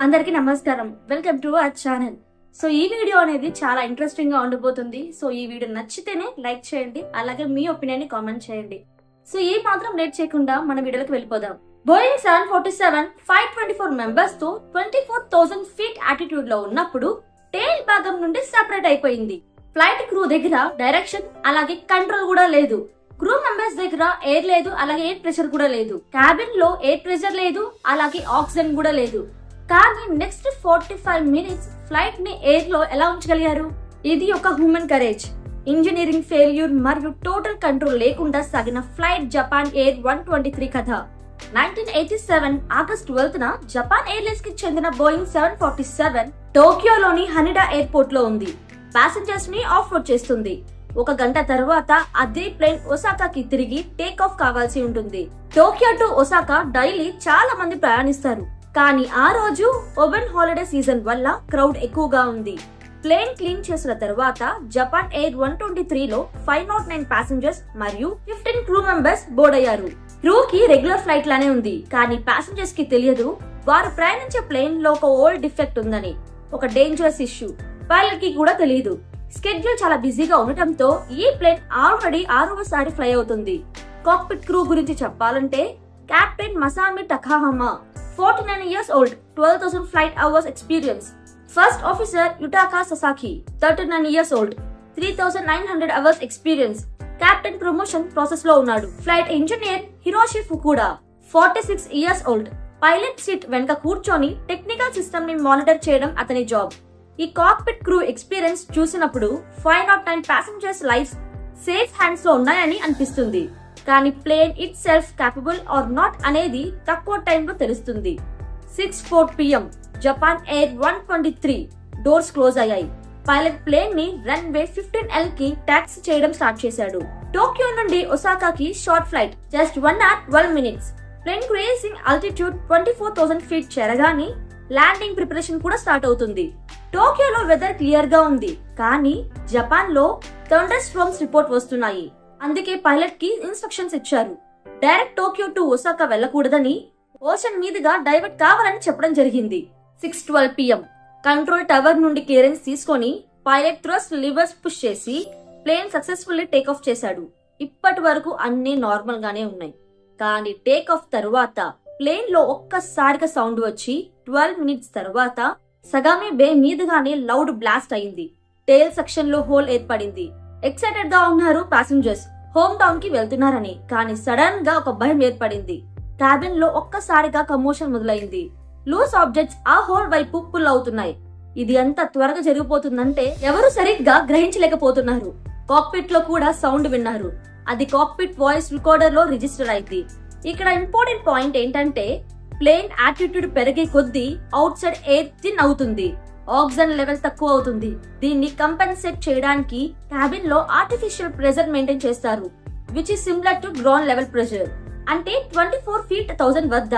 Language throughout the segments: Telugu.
అందరికీ నమస్కారం. Welcome to our channel. So ఈ వీడియో అనేది చాలా ఇంట్రెస్టింగ్ గా ఉండబోతుంది. సో ఈ వీడియో నచ్చితేనే లైక్ చేయండి, అలాగే మీ ఒపీనియన్ ని కామెంట్ చేయండి. సో ఈ మాత్రం లేట్ చేయకుండా మన వీడియోకి వెళ్ళిపోదాం. బోయింగ్ 747 524 మెంబర్స్ తో 24,000 ఫీట్ ఆల్టిట్యూడ్ లో ఉన్నప్పుడు టెయిల్ భాగం నుండి సెపరేట్ అయిపోయింది. ఫ్లైట్ క్రూ దగ్గర డైరెక్షన్ అలాగే కంట్రోల్ కూడా లేదు. క్రూ మెంబర్స్ దగ్గర ఎయిర్ లేదు, అలాగే ఎయిర్ ప్రెషర్ కూడా లేదు. క్యాబిన్ లో ఎయిర్ ప్రెషర్ లేదు, అలాగే ఆక్సిజన్ కూడా లేదు. కానీ నెక్స్ట్ 45 మినిట్స్ ఫ్లైట్ ని ఎయిర్ లో ఎలా ఉంచగలిగారు? ఇది ఒక హ్యూమన్ కరేజ్, ఇంజనీరింగ్ ఫెయిల్యూర్ మరియు టోటల్ కంట్రోల్ లేకుండా సాగిన ఫ్లైట్ జపాన్ ఎయిర్ 123 కథ. 1987 ఆగస్ట్ 12న జపాన్ ఎయిర్లైన్స్ కి చెందిన బోయింగ్ 747 టోక్యోలోని హనిడా ఎయిర్పోర్ట్ లో ఉంది. ప్యాసింజర్స్ ని ఆఫ్ లోడ్ చేస్తుంది. ఒక గంట తర్వాత అదే ప్లేన్ ఒసాకాకి తిరిగి టేక్ ఆఫ్ కావాల్సి ఉంటుంది. టోక్యో టు ఒసాకా డైలీ చాలా మంది ప్రయాణిస్తారు. కానీ ఆ రోజు ఓపెన్ హాలిడే సీజన్ వల్ల క్రౌడ్ ఎక్కువగా ఉంది. ప్లేన్ క్లీన్ చేసిన తర్వాత జపాన్ ఎయిర్ 123లో 509 ప్యాసింజర్స్ మరియు 15 క్రూ మెంబర్స్ బోర్డ్ అయ్యారు. క్రూ కి రెగ్యులర్ ఫ్లైట్ లానే ఉంది, కానీ ప్యాసింజర్స్ కి తెలియదు వారు ప్రయాణించే ప్లేన్ లో ఒక ఓల్డ్ డిఫెక్ట్ ఉందని, ఒక డేంజరస్ ఇష్యూ. పైలట్ కి కూడా తెలియదు. స్కెడ్యూల్ చాలా బిజీగా ఉండటంతో ఈ ప్లేన్ ఆల్రెడీ 6వసారి ఫ్లై అవుతుంది. కాక్పిట్ క్రూ గురించి చెప్పాలంటే captain మసామి టకాహమా 49 years old, 12,000 flight hours experience. First officer Yutaka Sasaki 39 years old, 3,900 hours experience. Captain promotion process లో ఉన్నాడు. Flight engineer Hiroshi Fukuda 46 years old. Pilot seat వెనక కూర్చొని టెక్నికల్ సిస్టమ్ ని మానిటర్ చేయడం అతని జాబ్. ఈ కాక్పిట్ క్రూ ఎక్స్పీరియన్స్ చూసినప్పుడు 509 ప్యాసింజర్స్ లైఫ్స్ సేఫ్ హ్యాండ్స్ లో ఉన్నాయని అనిపిస్తుంది. కానీ plane itself capable or not అనేది తక్కువ టైంలో తెలుస్తుంది. 6:04 PM Japan Air 123 doors close అయ్యాయి. పైలట్ ప్లేన్ ని రన్వే 15L కి టాక్సీ చేయడం స్టార్ట్ చేశాడు. టోక్యో నుండి ఒసాకాకి short flight, just 1 hour 12 minutes. Plane cruising altitude 24,000 feet చేరగానే ల్యాండింగ్ ప్రిపరేషన్ కూడా స్టార్ట్ అవుతుంది. టోక్యోలో వెదర్ క్లియర్ గా ఉంది, కానీ జపాన్ లో థండర్ స్ట్రామ్స్ రిపోర్ట్ వస్తున్నాయి. అందుకే పైలట్ కి ఇన్స్ట్రక్షన్స్ ఇచ్చారు. డైరెక్ట్ టోక్యో టు ఒసాకా వెళ్ళకూడదని, ఓషన్ మీదుగా డైవర్ట్ కావాలని చెప్పడం జరిగింది. 6:12 PM కంట్రోల్ టవర్ నుండి క్లియరెన్స్ తీసుకొని పైలట్ థ్రస్ట్ లివర్స్ పుష్ చేసి ప్లేన్ సక్సెస్ఫుల్లీ టేక్ ఆఫ్ చేశాడు. ఇప్పటి వరకు అన్ని నార్మల్ గానే ఉన్నాయి. కానీ టేక్ ఆఫ్ తరువాత ప్లేన్ లో ఒక్కసారిగా సౌండ్ వచ్చి 12 minutes తర్వాత సగామే బే మీదుగానే లౌడ్ బ్లాస్ట్ అయింది. టేల్ సెక్షన్ లో హోల్ ఏర్పడింది. ఎక్సైటెడ్ గా ఉన్నారు ప్యాసింజర్స్, హోమ్ టౌన్ కి వెళ్తున్నారని. కానీ సడన్ గా ఒక భయం ఏర్పడింది. క్యాబిన్ లో ఒక్కసారిగా కమోషన్ మొదలైంది. లూస్ ఆబ్జెక్ట్స్ ఆ హోల్ వైపు పుల్ అవుతున్నాయి. ఇది ఎంత త్వరగా జరిగిపోతుందంటే ఎవరు సరిగ్గా గ్రహించలేకపోతున్నారు. కాక్పిట్ లో కూడా సౌండ్ విన్నారు. అది కాక్పిట్ వాయిస్ రికార్డర్ లో రిజిస్టర్ అయింది. ఇక్కడ ఇంపార్టెంట్ పాయింట్ ఏంటంటే ప్లేన్ ఆల్టిట్యూడ్ పెరిగే కొద్దీ అవుట్ సైడ్ ఎయిర్ థిన్ అవుతుంది, ఆక్సిజన్ లెవెల్ తక్కువ అవుతుంది. దీన్ని కంపెన్సేట్ చేయడానికి క్యాబిన్ లో ఆర్టిఫిషియల్ ప్రెషర్ మెయింటైన్ చేస్తారు, which is similar to ground level pressure. అంటే 24 feet 1000 వద్ద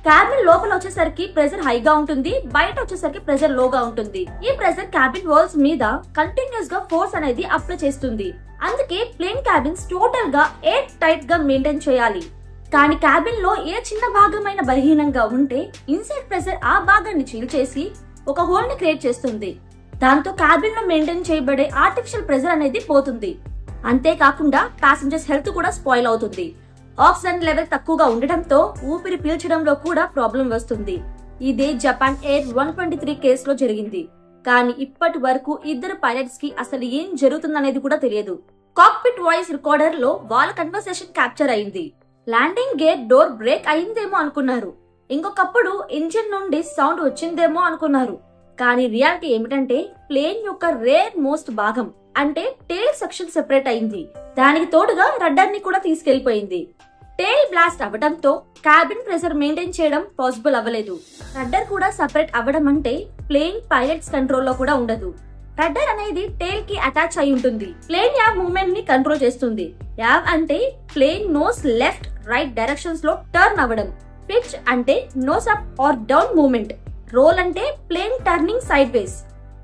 క్యాబిన్ లోపల వచ్చేసరికి ప్రెషర్ హైగా ఉంటుంది, బయట వచ్చేసరికి ప్రెషర్ లోగా ఉంటుంది. ఈ ప్రెషర్ క్యాబిన్ వాల్స్ మీద కంటిన్యూస్ గా ఫోర్స్ అనేది అప్లై చేస్తుంది. అందుకే ప్లేన్ క్యాబిన్స్ టోటల్ గా ఎయిర్ టైట్ గా మెయింటైన్ చేయాలి. కానీ క్యాబిన్ లో ఏ చిన్న భాగమైన బలహీనంగా ఉంటే ఇన్సైడ్ ప్రెషర్ ఆ భాగాన్ని చీల్చేసి ఒక హోల్ ని క్రియేట్ చేస్తుంది. దాంతో క్యాబిన్ లో మెయింటైన్ చేయబడే ఆర్టిఫిషియల్ ప్రెషర్ అనేది పోతుంది. అంతేకాకుండా ప్యాసింజర్స్ హెల్త్ కూడా స్పాయిల్ అవుతుంది. ఆక్సిజన్ లెవెల్ తక్కువగా ఉండటంతో ఊపిరి పీల్చడంలో కూడా ప్రాబ్లం వస్తుంది. ఇదే జపాన్ ఎయిర్ 123 కేసులో జరిగింది. కానీ ఇప్పటి వరకు ఇద్దరు పైలట్స్ కి అసలు ఏం జరుగుతుందనేది కూడా తెలియదు. కాక్పిట్ వాయిస్ రికార్డర్ లో వాళ్ళ కన్వర్సేషన్ క్యాప్చర్ అయింది. ల్యాండింగ్ గేర్ డోర్ బ్రేక్ అయిందేమో అనుకున్నారు. ఇంకొకప్పుడు ఇంజిన్ నుండి సౌండ్ వచ్చిందేమో అనుకున్నారు. కానీ రియాలిటీ ఏమిటంటే ప్లేన్ యొక్క రేర్ మోస్ట్ భాగం అంటే టేల్ సెక్షన్ సెపరేట్ అయింది. దానికి తోడుగా రడ్డర్ ని కూడా తీసుకెళ్లిపోయింది. టేల్ బ్లాస్ట్ అవ్వడంతో క్యాబిన్ ప్రెషర్ మెయింటైన్ చేయడం పాసిబుల్ అవ్వలేదు. రడ్డర్ కూడా సెపరేట్ అవ్వడం అంటే ప్లేన్ పైలట్స్ కంట్రోల్ లో కూడా ఉండదు. రడ్డర్ అనేది టేల్ కి అటాచ్ అయి ఉంటుంది. ప్లేన్ యావ్ మూవ్మెంట్ ని కంట్రోల్ చేస్తుంది. యావ్ అంటే plane nose left right directions లో టర్న్ అవ్వడం. పిచ్ అంటే nose up or down movement. Roll అంటే plane turning side ways.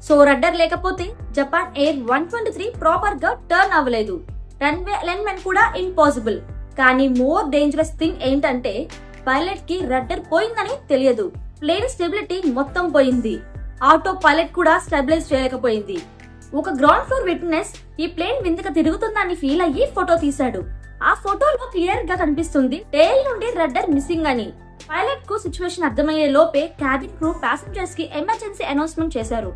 So rudder లేకపోతే జపాన్ ఎయిర్ 123 ప్రాపర్ గా టర్న్ అవ్వలేదు. రన్వే అలైన్మెంట్ కూడా ఇంపాసిబుల్. కానీ మోర్ డేంజరస్ థింగ్ ఏంటంటే పైలట్ కి రడ్డర్ పోయిందని తెలియదు. ప్లేన్ స్టెబిలిటీ మొత్తం పోయింది. ఆటో పైలట్ కూడా స్టెబిలైజ్ చేయలేకపోయింది. ఒక గ్రౌండ్ ఫ్లోర్ విట్నెస్ ఈ ప్లేన్ వింతగా తిరుగుతుందని ఫీల్ అయ్యి ఫోటో తీశాడు. ఆ ఫోటోలో క్లియర్ గా కనిపిస్తుంది టెయిల్ నుండి రడ్డర్ మిస్సింగ్ అని. పైలట్ కు సిచ్యువేషన్ అర్థమయ్యే లోపే క్యాబిన్ క్రూ ప్యాసింజర్స్ కి ఎమర్జెన్సీ అనౌన్స్మెంట్ చేశారు.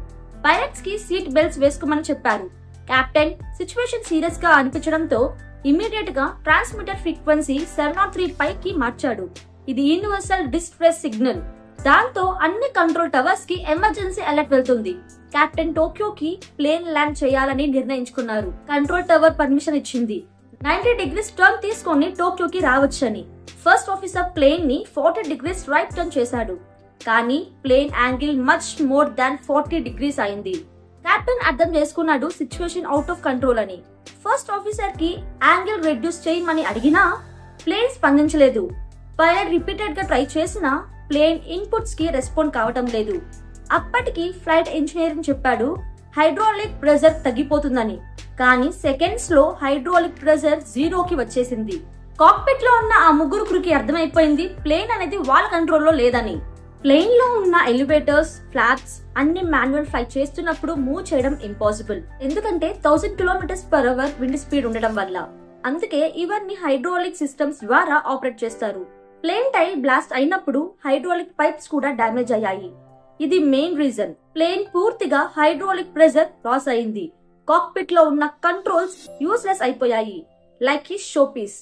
పైలట్స్ కి సీట్ బెల్ట్స్ వేసుకోమని చెప్పారు. కెప్టెన్ సిచ్యువేషన్ సీరియస్ గా అనిపించడంతో ఇమ్మీడియట్ గా ట్రాన్స్మిటర్ ఫ్రీక్వెన్సీ 703 పైకి మార్చాడు. ఇది యూనివర్సల్ డిస్ట్రెస్ సిగ్నల్. దాంతో అన్ని కంట్రోల్ టవర్స్ కి ఎమర్జెన్సీ అలర్ట్ వెళ్తుంది. కెప్టెన్ టోక్యోకి ప్లేన్ ల్యాండ్ చేయాలని నిర్ణయించుకున్నారు. కంట్రోల్ టవర్ పర్మిషన్ ఇచ్చింది. 90 degrees టర్న్ తీసుకొని టోక్యోకి రావచ్చని. ఫస్ట్ ఆఫీసర్ ప్లేన్ ని 40 degrees రైట్ టర్న్ చేశాడు. కానీ plane angle much more than 40 degrees అయింది. కెప్టెన్ అర్థం చేసుకున్నాడు సిచ్యువేషన్ అవుట్ ఆఫ్ కంట్రోల్ అని. ఫస్ట్ ఆఫీసర్ కి యాంగిల్ రెడ్యూస్ చేయమని అడిగినా ప్లేన్ స్పందించలేదు. పైలట్ రిపీటెడ్ గా ట్రై చేసినా ప్లేన్ ఇన్పుట్స్ కి రెస్పాండ్ కావటం లేదు. అప్పటికి ఫ్లైట్ ఇంజనీరింగ్ చెప్పాడు హైడ్రాలిక్ ప్రెజర్ తగ్గిపోతుందని. కానీ సెకండ్స్ లో హైడ్రాలిక్ ప్రెజర్ 0కి వచ్చేసింది. కాక్పిట్ లో ఉన్న ఆ ముగ్గురు క్రూకి అర్థమైపోయింది ప్లేన్ అనేది వాళ్ళ కంట్రోల్లో లేదని. ప్లేన్ లో ఉన్న ఎలివేటర్స్, ఫ్లాప్స్ అన్ని మాన్యువల్ ఫ్లై చేస్తున్నప్పుడు మూవ్ చేయడం ఇంపాసిబుల్. ఎందుకంటే 1000 km/h విండ్ స్పీడ్ ఉండడం వల్ల. అందుకే ఇవన్నీ హైడ్రాలిక్ సిస్టమ్స్ ద్వారా ఆపరేట్ చేస్తారు. ప్లేన్ టైల్ బ్లాస్ట్ అయినప్పుడు హైడ్రాలిక్ పైప్స్ కూడా డ్యామేజ్ అయ్యాయి. ఇది మెయిన్ రీజన్. ప్లేన్ పూర్తిగా హైడ్రాలిక్ ప్రెజర్ లాస్ అయింది. కాక్పిట్ లో ఉన్న కంట్రోల్స్ యూస్లెస్ అయిపోయాయి. Like his showpiece.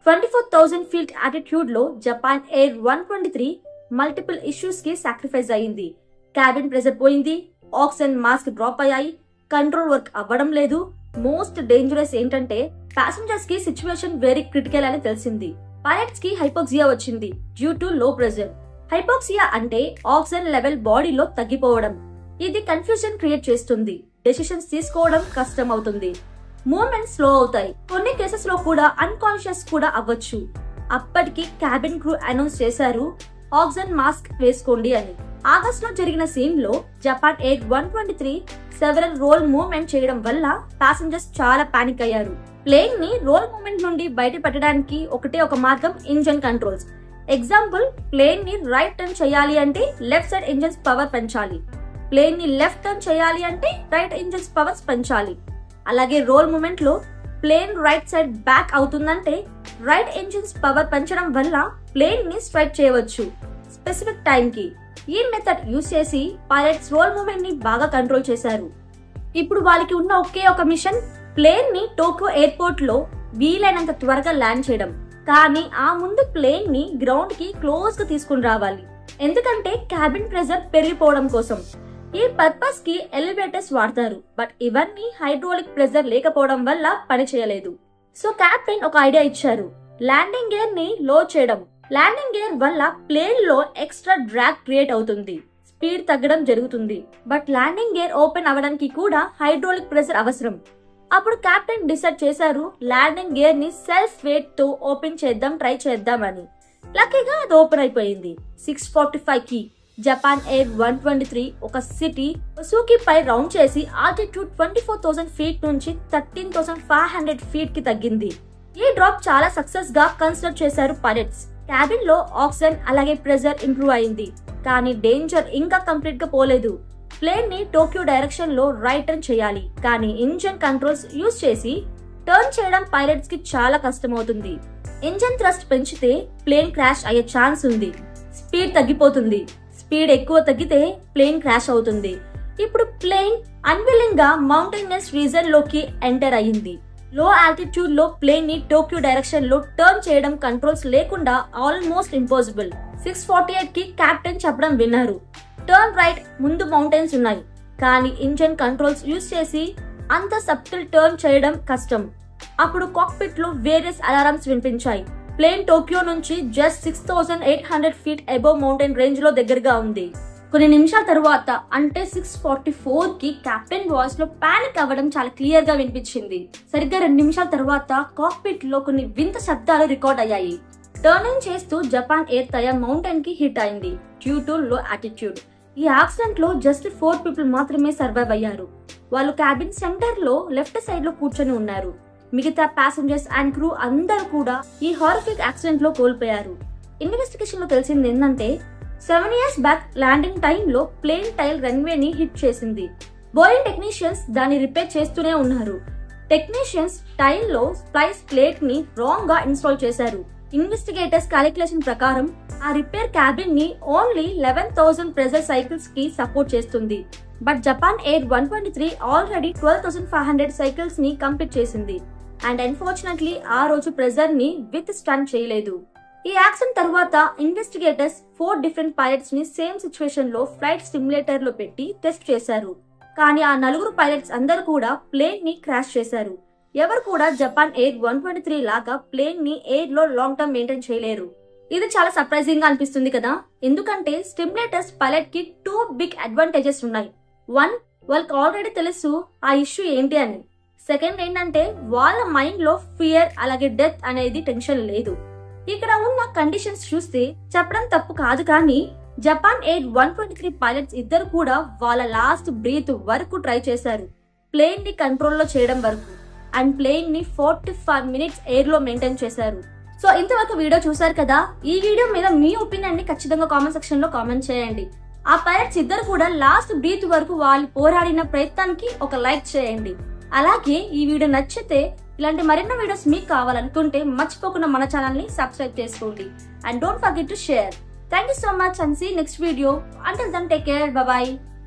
24,000 feet altitude లో జపాన్ ఎయిర్ 123 మల్టిపుల్ ఇష్యూస్ కి సాక్రిఫైస్ అయింది. క్యాబిన్ ప్రెజర్ పోయింది. ఆక్సిజన్ మాస్క్ డ్రాప్ అయ్యాయి. కంట్రోల్ వర్క్ అవ్వడం లేదు. మోస్ట్ డేంజరస్ ఏంటంటే ప్యాసింజర్స్ కి సిచ్యువేషన్ వెరీ క్రిటికల్ అని తెలిసింది. పైలట్స్ కి హైపోక్సియా వచ్చింది డ్యూ టు లో ప్రెజర్. హైపోక్సియా అంటే ఆక్సిజన్ లెవెల్ బాడీలో తగ్గిపోవడం. ఇది కన్ఫ్యూజన్ క్రియేట్ చేస్తుంది. డెసిషన్స్ తీసుకోవడం కష్టం అవుతుంది. మూవ్మెంట్స్ స్లో అవుతాయి. కొన్ని కేసెస్ లో కూడా అన్కాన్షియస్ కూడా అవ్వచ్చు. అప్పటికి క్యాబిన్ క్రూ అనౌన్స్ చేశారు ఆక్సిజన్ మాస్క్ వేసుకోండి అని. ఆగస్ట్ లో జరిగిన సీన్ లో Japan Air 123 several roll movement చేయడం వల్ల ప్యాసింజర్స్ చాలా పానిక్ అయ్యారు. ప్లేన్ ని రోల్ మూవ్మెంట్ నుండి బయట పెట్టడానికి ఒకటే ఒక మార్గం ఇంజన్ కంట్రోల్స్. ఎగ్జాంపుల్, ప్లేన్ ని రైట్ టర్న్ చేయాలి అంటే లెఫ్ట్ సైడ్ ఇంజన్స్ పవర్ పెంచాలి. ప్లేన్ ని లెఫ్ట్ టర్న్ చేయాలి అంటే రైట్ ఇంజన్స్ పవర్స్ పెంచాలి. అలాగే రోల్ మూవ్మెంట్ లో ప్లేన్ రైట్ సైడ్ బ్యాక్ అవుతుందంటే రైట్ ఇంజన్స్ పవర్ పెంచడం వల్ల ప్లేన్ ని స్ట్రైట్ చేయవచ్చు స్పెసిఫిక్ టైం కి. ఈ మెథడ్ యూస్ చేసి పైలట్స్ రోల్ మూవ్మెంట్ ని బాగా కంట్రోల్ చేశారు. ఇప్పుడు వాళ్ళకి ఉన్న ఒకే ఒక మిషన్ ప్లేన్ ని టోక్యో ఎయిర్పోర్ట్ లో వీలైనంత త్వరగా ల్యాండ్ చేయడం. కానీ ఆ ముందు ప్లేన్ ని గ్రౌండ్ కి క్లోజ్ గా తీసుకుని రావాలి. ఎందుకంటే క్యాబిన్ ప్రెజర్ పెరిగిపోవడం కోసం. ఈ పర్పస్ కి ఎలివేటర్స్ వాడతారు. బట్ ఇవన్నీ హైడ్రాలిక్ ప్రెజర్ లేకపోవడం వల్ల పని చేయలేదు. సో కెప్టెన్ ఒక ఐడియా ఇచ్చారు, ల్యాండింగ్ గేర్ ని లో చేయడం. ల్యాండింగ్ గేర్ వల్ల ప్లేన్ లో ఎక్స్ట్రా డ్రాగ్ క్రియేట్ అవుతుంది. స్పీడ్ తగ్గడం జరుగుతుంది. బట్ ల్యాండింగ్ గేర్ ఓపెన్ అవ్వడానికి కూడా హైడ్రాలిక్ ప్రెజర్ అవసరం. అప్పుడు కెప్టెన్ డిసైడ్ చేశారు ల్యాండింగ్ గేర్ ని సెల్ఫ్ వెయిట్ తో ఓపెన్ ట్రై చేద్దామని. లక్కీగా అది ఓపెన్ అయిపోయింది. 6:45 కి జపాన్ ఎయిర్ 123 ఒక సిటీ ఒసుకి పై రౌండ్ చేసి ఆల్టిట్యూడ్ 24,000 feet నుంచి 13,500 feet కి తగ్గింది. ఈ డ్రాప్ చాలా సక్సెస్ గా కన్సిడర్ చేశారు పైలట్స్. క్యాబిన్ లో ఆక్సిజన్ అలాగే ప్రెజర్ ఇంప్రూవ్ అయింది. కానీ డేంజర్ ఇంకా కంప్లీట్ గా పోలేదు. ప్లేన్ ని టోక్యో డైరెక్షన్ లో రైట్ టర్న్ చేయాలి. కానీ ఇంజన్ కంట్రోల్స్ యూజ్ చేసి టర్న్ చేయడం పైలట్స్ కి చాలా కష్టం అవుతుంది. ఇంజన్ థ్రస్ట్ పెంచితే ప్లేన్ క్రాష్ అయ్యే ఛాన్స్ ఉంది. స్పీడ్ తగ్గిపోతుంది. స్పీడ్ ఎక్కువ తగ్గితే ప్లేన్ క్రాష్ అవుతుంది. ఇప్పుడు ప్లేన్ అన్విల్లింగ్ గా మౌంటైనస్ రీజన్ లోకి ఎంటర్ అయ్యింది. లో ఆల్టిట్యూడ్ లో ప్లేన్ ని టోక్యో డైరెక్షన్ లో టర్న్ చేయడం కంట్రోల్స్ లేకుండా ఆల్మోస్ట్ ఇంపాసిబుల్. 6:48 కి కెప్టెన్ చెప్పడం విన్నారు, టర్న్ రైట్, ముందు మౌంటైన్స్ ఉన్నాయి. కానీ ఇంజన్ కంట్రోల్స్ యూజ్ చేసి అంత సబ్టిల్ టర్న్ చేయడం కష్టం. అప్పుడు కాక్పిట్ లో వేరియస్ అలారమ్స్ వినిపించాయి. ప్లేన్ టోక్యో నుంచి just 6,800 feet above mountain range లో దగ్గరగా ఉంది. కొన్ని నిమిషాల తరువాత అంటే 6:44 కి కెప్టెన్ వాయిస్ లో పానిక్ అవ్వడం చాలా క్లియర్ గా వినిపించింది. సరిగ్గా 2 నిమిషాల తర్వాత కాక్పిట్ లో కొన్ని వింత శబ్దాలు రికార్డ్ అయ్యాయి. టర్నింగ్ చేస్తూ జపాన్ ఎయిర్ టైర్ మౌంటైన్ కి హిట్ అయింది డ్యూ టు లో ఆల్టిట్యూడ్. ఈ యాక్సిడెంట్ లో జస్ట్ 4 people మాత్రమే సర్వైవ్ అయ్యారు. వాళ్ళు క్యాబిన్ సెంటర్ లో లెఫ్ట్ సైడ్ లో కూర్చొని ఉన్నారు. మిగతా ప్యాసింజర్స్ అండ్ క్రూ అందరూ కూడా ఈ హారిఫిక్ యాక్సిడెంట్ లో కోల్పోయారు. ఇన్వెస్టిగేషన్ లో తెలిసింది ఏంటంటే 7 years బ్యాక్ ల్యాండింగ్ టైంలో ప్లేన్ టైల్ రన్వేని హిట్ చేసింది. బోయింగ్ టెక్నీషియన్స్ దాన్ని రిపేర్ చేస్తూనే ఉన్నారు. టెక్నీషియన్స్ టైల్లో స్ప్లైస్ ప్లేట్ ని రాంగ్ గా ఇన్స్టాల్ చేశారు. ఇన్వెస్టిగేటర్స్ క్యాలిక్యులేషన్ ప్రకారం ఆ రిపేర్ క్యాబిన్ ని ఓన్లీ 11,000 ప్రెజర్ సైకిల్స్ కి సపోర్ట్ చేస్తుంది. But Japan Air 123 already 12,500 cycles ని కంప్లీట్ చేసింది. అండ్ అన్ఫార్చునేట్లీ ఆ రోజు ప్రెజర్ ని విత్ స్టన్ చేయలేదు. ఈ యాక్సిడెంట్ తర్వాత ఇన్వెస్టిగేటర్స్ 4 డిఫరెంట్ పైలట్స్ ని సేమ్ సిచ్యువేషన్ లో ఫ్లైట్ సిమ్యులేటర్ లో పెట్టి టెస్ట్ చేశారు. కానీ ఆ 4 పైలట్స్ అందరూ కూడా ప్లేన్ ని క్రాష్ చేశారు. ఎవరు కూడా జపాన్ ఎయిర్ 123 లాగా ప్లేన్ ని ఎయిర్ లో లాంగ్ టర్మ్ మెయింటైన్ చేయలేరు. ఇది చాలా సర్ప్రైజింగ్ గా అనిపిస్తుంది కదా, ఎందుకంటే స్టిమ్యులేటర్స్ పైలట్ కి 2 బిగ్ అడ్వాంటేజెస్ ఉన్నాయి. 1, వాళ్ళకి ఆల్రెడీ తెలుసు ఆ ఇష్యూ ఏంటి అని. సెకండ్ ఏంటంటే వాళ్ళ మైండ్ లో ఫియర్ అలాగే డెత్ అనేది టెన్షన్ లేదు. ఇక్కడ ఉన్న కండిషన్స్ చూస్తే చెప్పడం తప్పు కాదు, కానీ జపాన్ ఎయిర్ 123 పైలట్స్ ఇద్దరు కూడా వాళ్ళ లాస్ట్ బ్రీత్ వరకు ట్రై చేశారు, ప్లేన్ ని కంట్రోల్ లో చేయడం వరకు. అండ్ ప్లేన్ ని 45 మినిట్స్ ఎయిర్ లో మెయింటైన్ చేశారు. సో ఇంతవరకు వీడియో చూసారు కదా. ఈ వీడియో మీద మీ ఒపీనియన్ ని ఖచ్చితంగా కామెంట్ సెక్షన్ లో కామెంట్ చేయండి. ఆ పైలట్స్ ఇద్దరు కూడా లాస్ట్ బ్రీత్ వరకు వాళ్ళు పోరాడిన ప్రయత్నానికి ఒక లైక్ చేయండి. అలాగే ఈ వీడియో నచ్చితే ఇలాంటి మరిన్ని వీడియోస్ మీకు కావాలనుకుంటే మర్చిపోకుండా మన ఛానల్ ని సబ్స్క్రైబ్ చేసుకోండి. And don't forget to share. Thank you so much and see you next video. Until then, take care. Bye bye.